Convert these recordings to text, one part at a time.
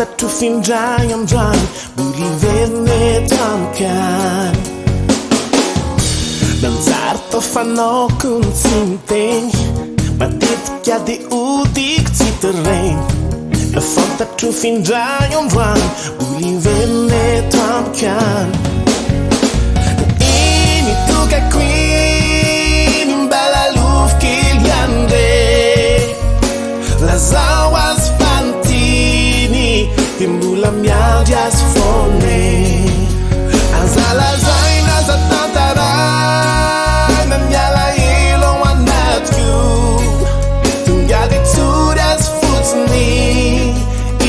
Fantatro findray androany mbola Miverin'Eto amikany nanjary tao fanaoko ny tsy miteny matetika de odiko tsy tereny fantatro findray androany mbola Miverin'Eto amikany iny tokako iny mbala lovy kely andre lazao azy ty mbola miandry azy fone azalazaina za tantarana miala elo ao anatiko tongady tsory azy fotsiny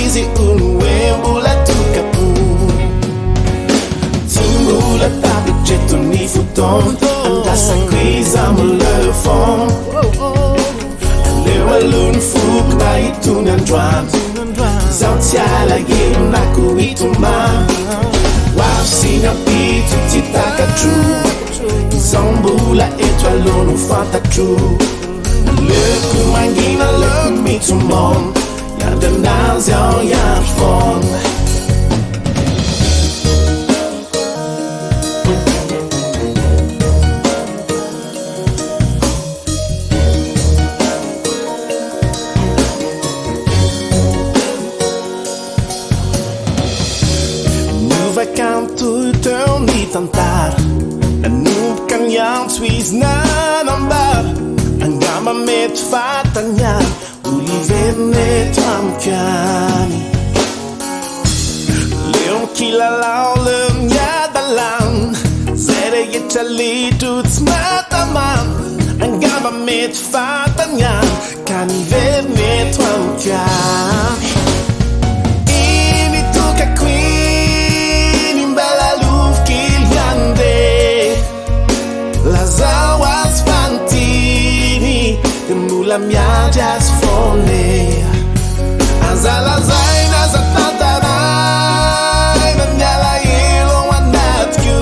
izy ono hoe mbola tokapo tsy mbola tapitreto ny fotoana andasako izy amle fond aleo aloha ny foko mba hitony androany zaho tsy alahelo na ko hitomamy hoavy sy nampito tsy takatro zaho mbola eto aloha no fantatro aleoko mangina aleoko mitsomona iandry anazy aho iandry fona Auteur ny tantara nanomboka ny antso izy nanambara angamba mety fatanyany mbola Miverin'Eto amikany leo mikilalao leo miadalana zay rehetra litro tsy matamana angamba mety fatanyany ka Miverin'Eto amikany iny tokako lazao azy fantiny ty mbola miandry azy fone azalazaina za tantaraina miala elo ao anatiko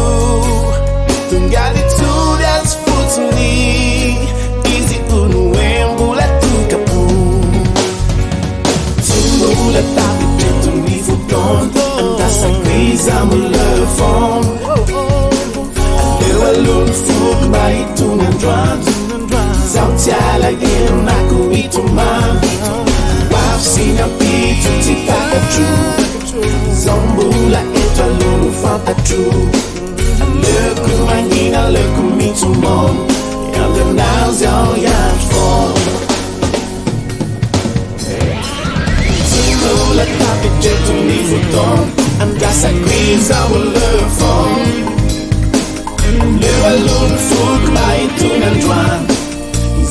tongady tsory azy fotsiny izy ono hoe mbola tokapo tsy mbola tapitreto ny fotoana andasako izy amle fond aloha ny foko mba hitony androany zaho tsy alahelo na ko hitomamy hoavy sy nampito tsy takatro zaho mbola eto aloha no fantatro aleoko magnina aleoko mitsomona iandry anazy aho iandry fona tsy mbola tapitreto ny fotoana andasako izy amle fond leo aloha ny foko mba hitony androany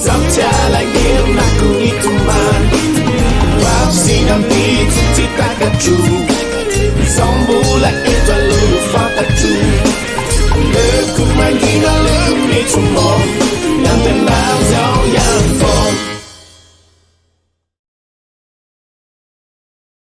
zaho tsy alahelo na ko hitomany hoavy sy nampito tsy takatro zaho mbola eto aloha no fantatro aleoko mangina aleoko